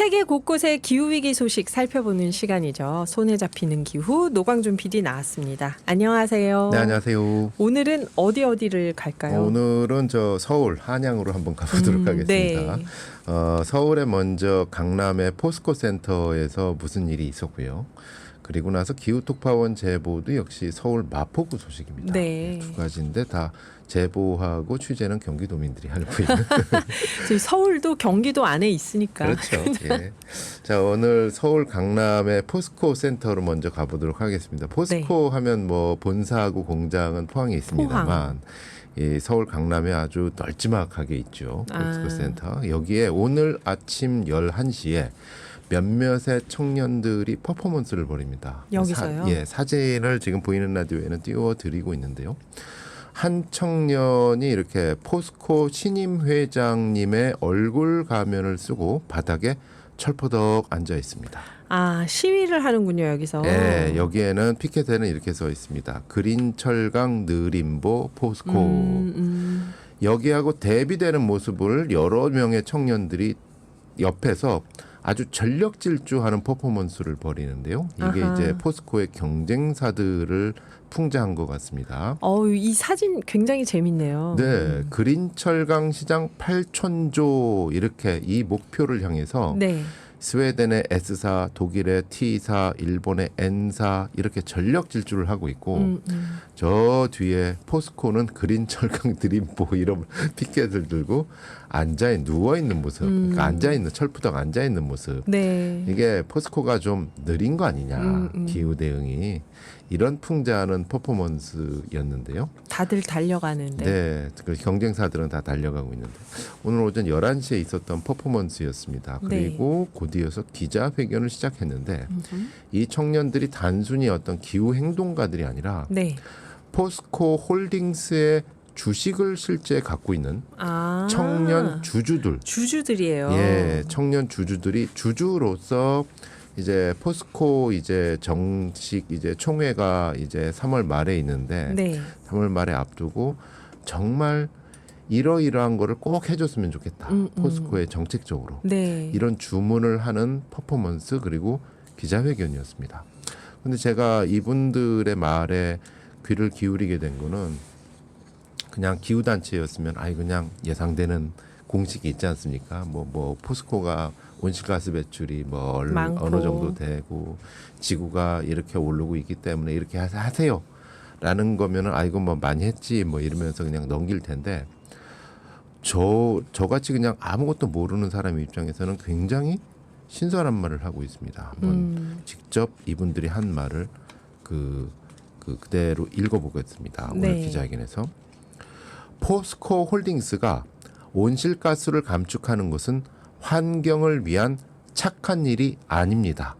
세계 곳곳의 기후위기 소식 살펴보는 시간이죠. 손에 잡히는 기후, 노광준 PD 나왔습니다. 안녕하세요. 네, 안녕하세요. 오늘은 어디를 갈까요? 오늘은 저 서울 한양으로 한번 가보도록 하겠습니다. 네. 서울에 먼저 강남의 포스코 센터에서 무슨 일이 있었고요. 그리고 나서 기후특파원 제보도 역시 서울 마포구 소식입니다. 네. 두 가지인데 다 제보하고 취재는 경기도민들이 하고 있는. 저희 서울도 경기도 안에 있으니까. 그렇죠. 예. 자, 오늘 서울 강남의 포스코 센터로 먼저 가보도록 하겠습니다. 포스코 하면 뭐 본사하고 공장은 포항에 있습니다만 이 서울 강남에 아주 널찍하게 있죠. 포스코 센터. 여기에 오늘 아침 11시에 몇몇의 청년들이 퍼포먼스를 벌입니다. 여기서요? 사진을 지금 보이는 라디오에는 띄워드리고 있는데요. 한 청년이 이렇게 포스코 신임 회장님의 얼굴 가면을 쓰고 바닥에 철퍼덕 앉아 있습니다. 아, 시위를 하는군요, 여기서. 네, 여기에는 피켓에는 이렇게 써 있습니다. 그린철강 느림보 포스코. 여기하고 대비되는 모습을 여러 명의 청년들이 옆에서 아주 전력 질주하는 퍼포먼스를 벌이는데요. 이게 아하. 이제 포스코의 경쟁사들을 풍자한 것 같습니다. 이 사진 굉장히 재밌네요. 네, 그린철강 시장 8천조 이렇게 이 목표를 향해서 네. 스웨덴의 S사, 독일의 T사, 일본의 N사 이렇게 전력 질주를 하고 있고 저 뒤에 포스코는 그린철강 드림보 이런 피켓을 들고 누워있는 모습, 그러니까 앉아있는 철푸덕 앉아있는 모습. 네. 이게 포스코가 좀 느린 거 아니냐, 기후 대응이. 이런 풍자하는 퍼포먼스였는데요. 다들 달려가는데. 네, 그 경쟁사들은 다 달려가고 있는데 오늘 오전 11시에 있었던 퍼포먼스였습니다. 그리고 곧 이어서 기자회견을 시작했는데 이 청년들이 단순히 어떤 기후 행동가들이 아니라 네. 포스코 홀딩스의 주식을 실제 갖고 있는 청년 주주들이에요. 예, 청년 주주들이 주주로서 이제 포스코 이제 정식 이제 총회가 이제 3월 말에 있는데 네. 3월 말에 앞두고 정말 이러이러한 거를 꼭 해줬으면 좋겠다. 포스코의 정책적으로. 네. 이런 주문을 하는 퍼포먼스 그리고 기자회견이었습니다. 근데 제가 이분들의 말에 귀를 기울이게 된 거는 그냥 기후단체였으면 그냥 예상되는 공식이 있지 않습니까? 뭐 포스코가 온실가스 배출이 뭐 어느 정도 되고 지구가 이렇게 오르고 있기 때문에 이렇게 하세요라는 거면은 이거 뭐 많이 했지 뭐 이러면서 그냥 넘길 텐데 저같이 그냥 아무것도 모르는 사람 입장에서는 굉장히 신선한 말을 하고 있습니다. 한번 직접 이분들이 한 말을 그대로 읽어보겠습니다. 오늘 네. 기자회견에서 포스코 홀딩스가 온실가스를 감축하는 것은 환경을 위한 착한 일이 아닙니다.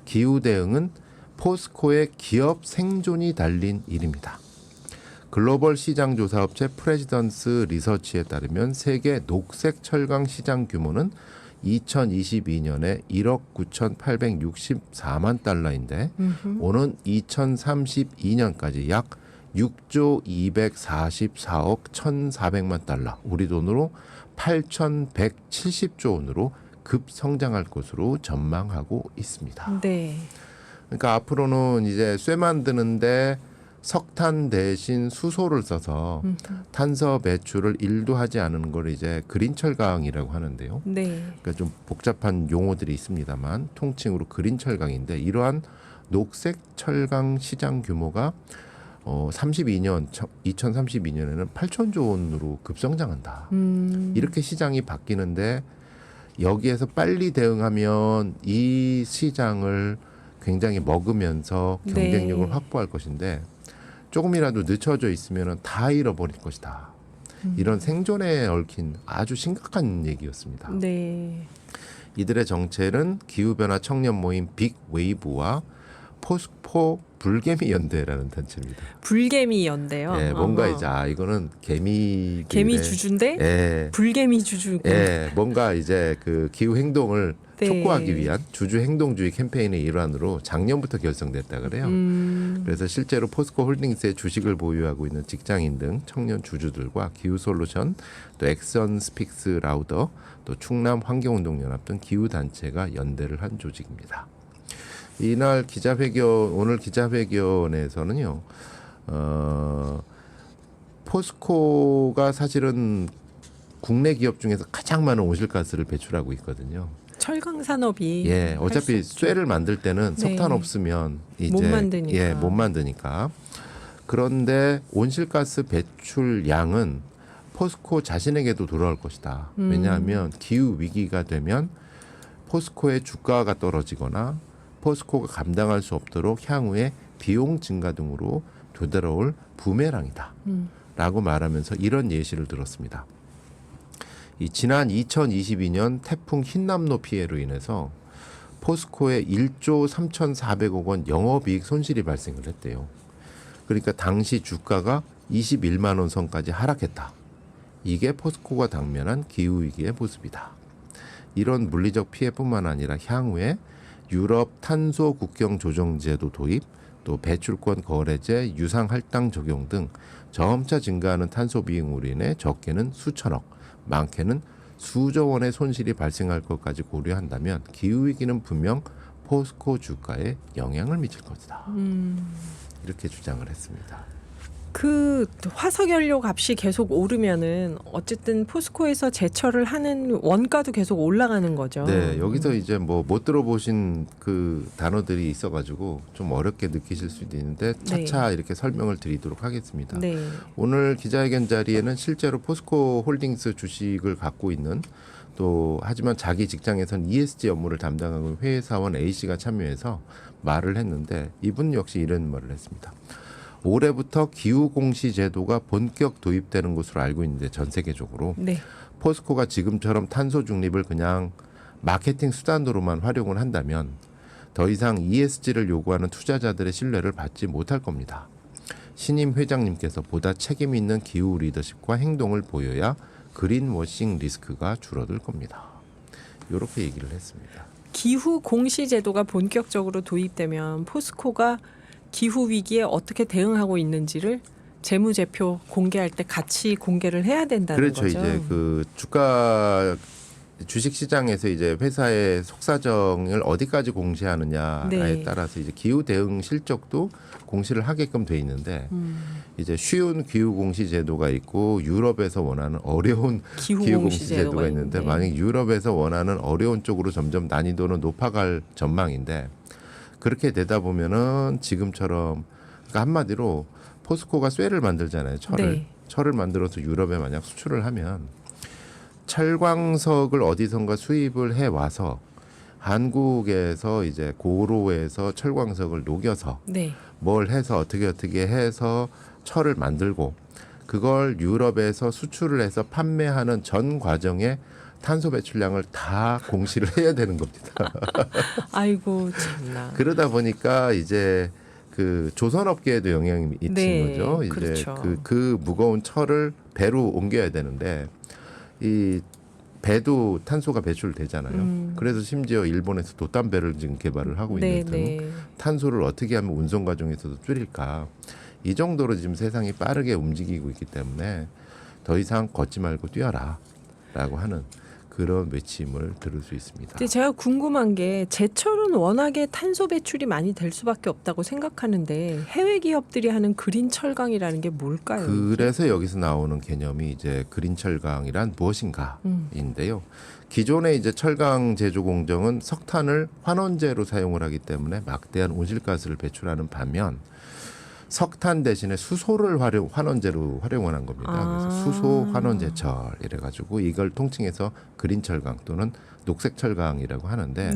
기후 대응은 포스코의 기업 생존이 달린 일입니다. 글로벌 시장 조사 업체 프레지던스 리서치에 따르면 세계 녹색 철강 시장 규모는 2022년에 1억 9,864만 달러인데 오는 2032년까지 약 6조 244억 1,400만 달러, 우리 돈으로 8,170조 원으로 급성장할 것으로 전망하고 있습니다. 네. 그러니까 앞으로는 이제 쇠 만드는데 석탄 대신 수소를 써서 탄소 배출을 1도 하지 않은 걸 이제 그린철강이라고 하는데요. 네. 그러니까 좀 복잡한 용어들이 있습니다만 통칭으로 그린철강인데 이러한 녹색 철강 시장 규모가 2032년에는 8천조 원으로 급성장한다. 이렇게 시장이 바뀌는데 여기에서 빨리 대응하면 이 시장을 굉장히 먹으면서 경쟁력을 확보할 것인데 조금이라도 늦춰져 있으면 다 잃어버릴 것이다. 이런 생존에 얽힌 아주 심각한 얘기였습니다. 네. 이들의 정체는 기후변화 청년 모임 빅웨이브와 포스코 불개미 연대라는 단체입니다. 불개미 연대요. 예, 뭔가 이제 이거는 개미 주주인데 예, 불개미 주주고. 예, 뭔가 이제 그 기후 행동을 네. 촉구하기 위한 주주 행동주의 캠페인의 일환으로 작년부터 결성됐다 그래요. 그래서 실제로 포스코 홀딩스의 주식을 보유하고 있는 직장인 등 청년 주주들과 기후솔루션, 또 엑선 스픽스 라우더, 또 충남 환경운동연합 등 기후단체가 연대를 한 조직입니다. 이날 오늘 기자회견에서는요, 포스코가 사실은 국내 기업 중에서 가장 많은 온실가스를 배출하고 있거든요. 철강 산업이 예, 어차피 쇠를 만들 때는 네. 석탄 없으면 이제 못 만드니까. 예, 못 만드니까. 그런데 온실가스 배출량은 포스코 자신에게도 돌아올 것이다. 왜냐하면 기후 위기가 되면 포스코의 주가가 떨어지거나 포스코가 감당할 수 없도록 향후에 비용 증가 등으로 되돌아올 부메랑이다. 라고 말하면서 이런 예시를 들었습니다. 지난 2022년 태풍 흰남노 피해로 인해서 포스코에 1조 3,400억 원 영업이익 손실이 발생을 했대요. 그러니까 당시 주가가 21만 원 선까지 하락했다. 이게 포스코가 당면한 기후위기의 모습이다. 이런 물리적 피해뿐만 아니라 향후에 유럽 탄소 국경 조정 제도 도입, 또 배출권 거래제 유상 할당 적용 등 점차 증가하는 탄소 비용으로 인해 적게는 수천억, 많게는 수조 원의 손실이 발생할 것까지 고려한다면 기후위기는 분명 포스코 주가에 영향을 미칠 것이다. 이렇게 주장을 했습니다. 그 화석연료 값이 계속 오르면은 어쨌든 포스코에서 제철을 하는 원가도 계속 올라가는 거죠. 네, 여기서 이제 뭐 못 들어보신 그 단어들이 있어가지고 좀 어렵게 느끼실 수도 있는데 차차 이렇게 설명을 드리도록 하겠습니다. 네. 오늘 기자회견 자리에는 실제로 포스코 홀딩스 주식을 갖고 있는 또 하지만 자기 직장에선 ESG 업무를 담당하고 회사원 A 씨가 참여해서 말을 했는데 이분 역시 이런 말을 했습니다. 올해부터 기후공시 제도가 본격 도입되는 것으로 알고 있는데 전 세계적으로 네. 포스코가 지금처럼 탄소 중립을 그냥 마케팅 수단으로만 활용을 한다면 더 이상 ESG를 요구하는 투자자들의 신뢰를 받지 못할 겁니다. 신임 회장님께서 보다 책임 있는 기후 리더십과 행동을 보여야 그린워싱 리스크가 줄어들 겁니다. 이렇게 얘기를 했습니다. 기후 공시 제도가 본격적으로 도입되면 포스코가 기후 위기에 어떻게 대응하고 있는지를 재무제표 공개할 때 같이 공개를 해야 된다는 그렇죠. 거죠. 이제 그 주식 시장에서 이제 회사의 속사정을 어디까지 공시하느냐에 네. 따라서 이제 기후 대응 실적도 공시를 하게끔 돼 있는데 이제 쉬운 기후 공시 제도가 있고 유럽에서 원하는 어려운 기후 공시 제도가 있는데 만약 유럽에서 원하는 어려운 쪽으로 점점 난이도는 높아갈 전망인데 그렇게 되다 보면은 지금처럼 그러니까 한마디로 포스코가 쇠를 만들잖아요. 철을 만들어서 유럽에 만약 수출을 하면 철광석을 어디선가 수입을 해 와서 한국에서 이제 고로에서 철광석을 녹여서 뭘 해서 어떻게 해서 철을 만들고 그걸 유럽에서 수출을 해서 판매하는 전 과정에 탄소 배출량을 다 공시를 해야 되는 겁니다. 아이고 참나. 그러다 보니까 이제 그 조선업계에도 영향이 미친 거죠. 이제 그렇죠. 그 무거운 철을 배로 옮겨야 되는데 이 배도 탄소가 배출되잖아요. 그래서 심지어 일본에서 돛담배를 지금 개발을 하고 있는 등 탄소를 어떻게 하면 운송 과정에서도 줄일까. 이 정도로 지금 세상이 빠르게 움직이고 있기 때문에 더 이상 걷지 말고 뛰어라라고 하는 그런 외침을 들을 수 있습니다. 근데 제가 궁금한 게 제철은 워낙에 탄소 배출이 많이 될 수밖에 없다고 생각하는데 해외 기업들이 하는 그린 철강이라는 게 뭘까요? 그래서 여기서 나오는 개념이 이제 그린 철강이란 무엇인가인데요. 기존의 이제 철강 제조 공정은 석탄을 환원제로 사용을 하기 때문에 막대한 온실가스를 배출하는 반면 석탄 대신에 수소를 환원제로 활용을 한 겁니다. 그래서 수소 환원제철 이래가지고 이걸 통칭해서 그린 철강 또는 녹색 철강이라고 하는데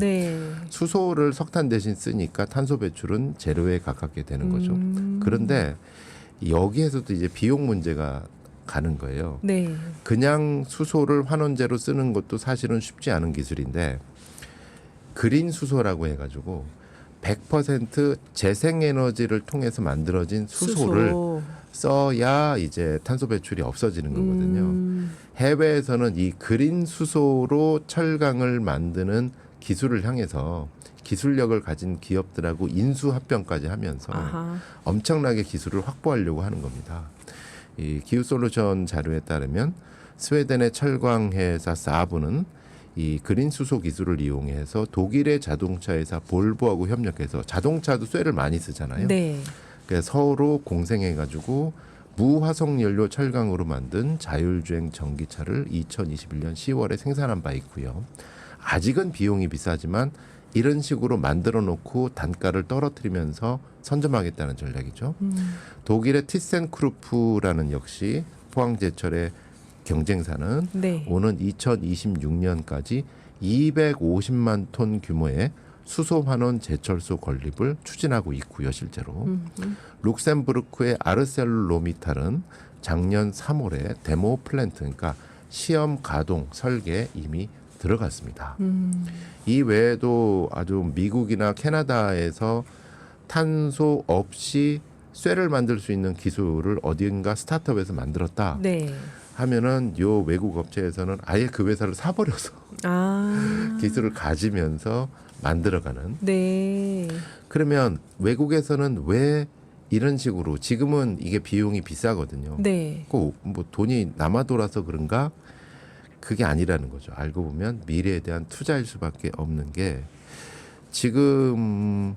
수소를 석탄 대신 쓰니까 탄소 배출은 제로에 가깝게 되는 거죠. 그런데 여기에서도 이제 비용 문제가 가는 거예요. 그냥 수소를 환원제로 쓰는 것도 사실은 쉽지 않은 기술인데 그린 수소라고 해가지고 100% 재생에너지를 통해서 만들어진 수소를 써야 이제 탄소 배출이 없어지는 거거든요. 해외에서는 이 그린 수소로 철강을 만드는 기술을 향해서 기술력을 가진 기업들하고 인수합병까지 하면서 아하. 엄청나게 기술을 확보하려고 하는 겁니다. 이 기후솔루션 자료에 따르면 스웨덴의 철강 회사 사브는 이 그린 수소 기술을 이용해서 독일의 자동차 회사 볼보하고 협력해서 자동차도 쇠를 많이 쓰잖아요. 네. 그래서 서로 공생해가지고 무화석 연료 철강으로 만든 자율주행 전기차를 2021년 10월에 생산한 바 있고요. 아직은 비용이 비싸지만 이런 식으로 만들어 놓고 단가를 떨어뜨리면서 선점하겠다는 전략이죠. 독일의 티센크루프라는 역시 포항제철의 경쟁사는 네. 오는 2026년까지 250만 톤 규모의 수소 환원 제철소 건립을 추진하고 있고요, 실제로. 룩셈부르크의 아르셀로미탈은 작년 3월에 데모 플랜트, 그러니까 시험 가동 설계에 이미 들어갔습니다. 이 외에도 아주 미국이나 캐나다에서 탄소 없이 쇠를 만들 수 있는 기술을 어딘가 스타트업에서 만들었다 네. 하면은 요 외국 업체에서는 아예 그 회사를 사버려서 아. 기술을 가지면서 만들어가는. 네. 그러면 외국에서는 왜 이런 식으로 지금은 이게 비용이 비싸거든요. 네. 꼭 뭐 돈이 남아 돌아서 그런가? 그게 아니라는 거죠. 알고 보면 미래에 대한 투자일 수밖에 없는 게 지금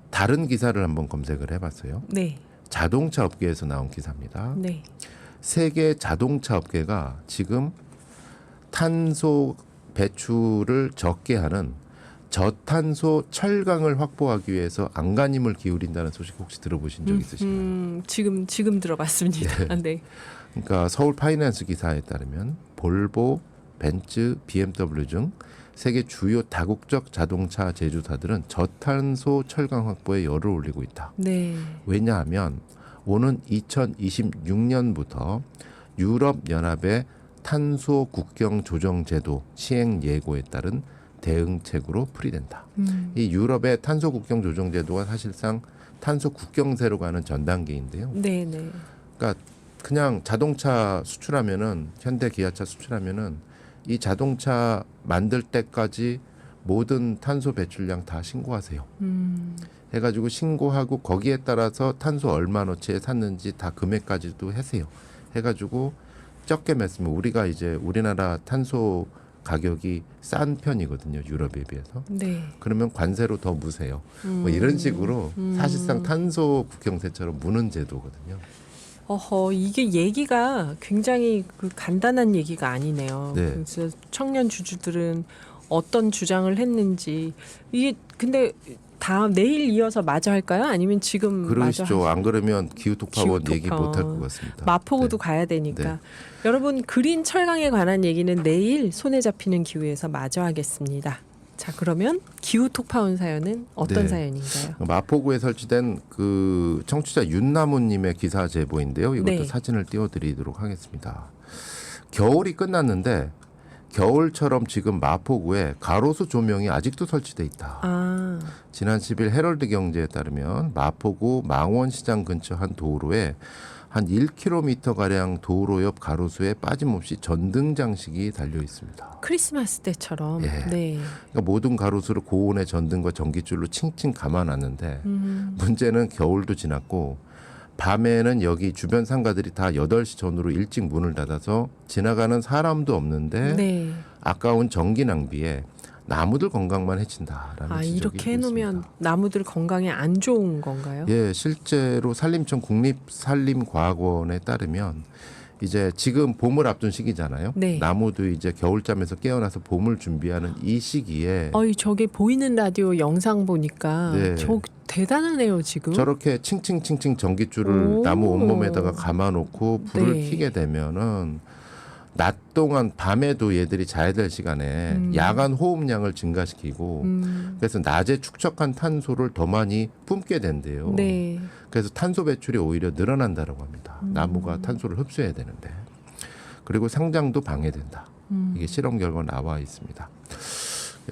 다른 기사를 한번 검색을 해봤어요. 네. 자동차 업계에서 나온 기사입니다. 네. 세계 자동차 업계가 지금 탄소 배출을 적게 하는 저탄소 철강을 확보하기 위해서 안간힘을 기울인다는 소식 혹시 들어보신 적 있으신가요? 지금 들어봤습니다. 네. 그러니까 서울 파이낸스 기사에 따르면 볼보, 벤츠, BMW 등 세계 주요 다국적 자동차 제조사들은 저탄소 철강 확보에 열을 올리고 있다. 네. 왜냐하면 오는 2026년부터 유럽 연합의 탄소 국경 조정 제도 시행 예고에 따른 대응책으로 풀이된다. 이 유럽의 탄소 국경 조정 제도가 사실상 탄소 국경세로 가는 전 단계인데요. 네, 네. 그러니까 그냥 자동차 수출하면은 현대 기아차 수출하면은 이 자동차 만들 때까지 모든 탄소 배출량 다 신고하세요. 해가지고 신고하고 거기에 따라서 탄소 얼마어치에 샀는지 다 금액까지도 하세요. 해가지고 적게 맺으면 우리가 이제 우리나라 탄소 가격이 싼 편이거든요. 유럽에 비해서. 네. 그러면 관세로 더 무세요. 뭐 이런 식으로 사실상 탄소 국경세처럼 무는 제도거든요. 어허, 이게 얘기가 굉장히 그 간단한 얘기가 아니네요. 네. 그래서 청년 주주들은 어떤 주장을 했는지 이게 근데 다 내일 이어서 마저 할까요? 아니면 지금 마저 그러시죠. 안 그러면 기후톡파원 기후톡파원. 얘기 못 할 것 같습니다. 마포구도 네. 가야 되니까. 네. 여러분 그린 철강에 관한 얘기는 내일 손에 잡히는 기후에서 마저 하겠습니다. 자, 그러면 기후톡파원 사연은 어떤 네. 사연인가요? 마포구에 설치된 그 청취자 윤나무님의 기사 제보인데요. 이것도 네. 사진을 띄워드리도록 하겠습니다. 겨울이 끝났는데 겨울처럼 지금 마포구에 가로수 조명이 아직도 설치돼 있다. 아, 지난 10일 헤럴드 경제에 따르면 마포구 망원시장 근처 한 도로에 한 1km 가량 도로 옆 가로수에 빠짐없이 전등 장식이 달려 있습니다. 크리스마스 때처럼. 예. 네. 그러니까 모든 가로수를 고온의 전등과 전기줄로 칭칭 감아놨는데 문제는 겨울도 지났고 밤에는 여기 주변 상가들이 다 8시 전후로 일찍 문을 닫아서 지나가는 사람도 없는데 네. 아까운 전기 낭비에 나무들 건강만 해친다라는 아, 지적이 이렇게 해놓으면 있습니다. 나무들 건강에 안 좋은 건가요? 예, 실제로 산림청 국립산림과학원에 따르면 이제 지금 봄을 앞둔 시기잖아요. 네. 나무도 이제 겨울잠에서 깨어나서 봄을 준비하는 이 시기에 어이, 저게 보이는 라디오 영상 보니까 네. 저 대단하네요, 지금. 저렇게 칭칭칭칭 전기줄을 오. 나무 온몸에다가 감아놓고 불을 네. 켜게 되면은 낮 동안 밤에도 얘들이 자야 될 시간에 야간 호흡량을 증가시키고 그래서 낮에 축적한 탄소를 더 많이 뿜게 된대요. 네. 그래서 탄소 배출이 오히려 늘어난다라고 합니다. 나무가 탄소를 흡수해야 되는데. 그리고 상장도 방해된다. 이게 실험 결과 나와 있습니다.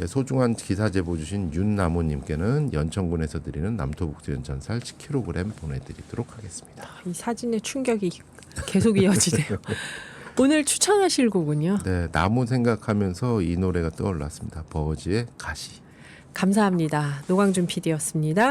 예, 소중한 기사 제보 주신 윤나무님께는 연천군에서 드리는 남토북두연 전살 10kg 보내드리도록 하겠습니다. 이 사진의 충격이 계속 이어지네요. 오늘 추천하실 곡은요? 네, 나무 생각하면서 이 노래가 떠올랐습니다. 버즈의 가시. 감사합니다. 노광준 PD였습니다.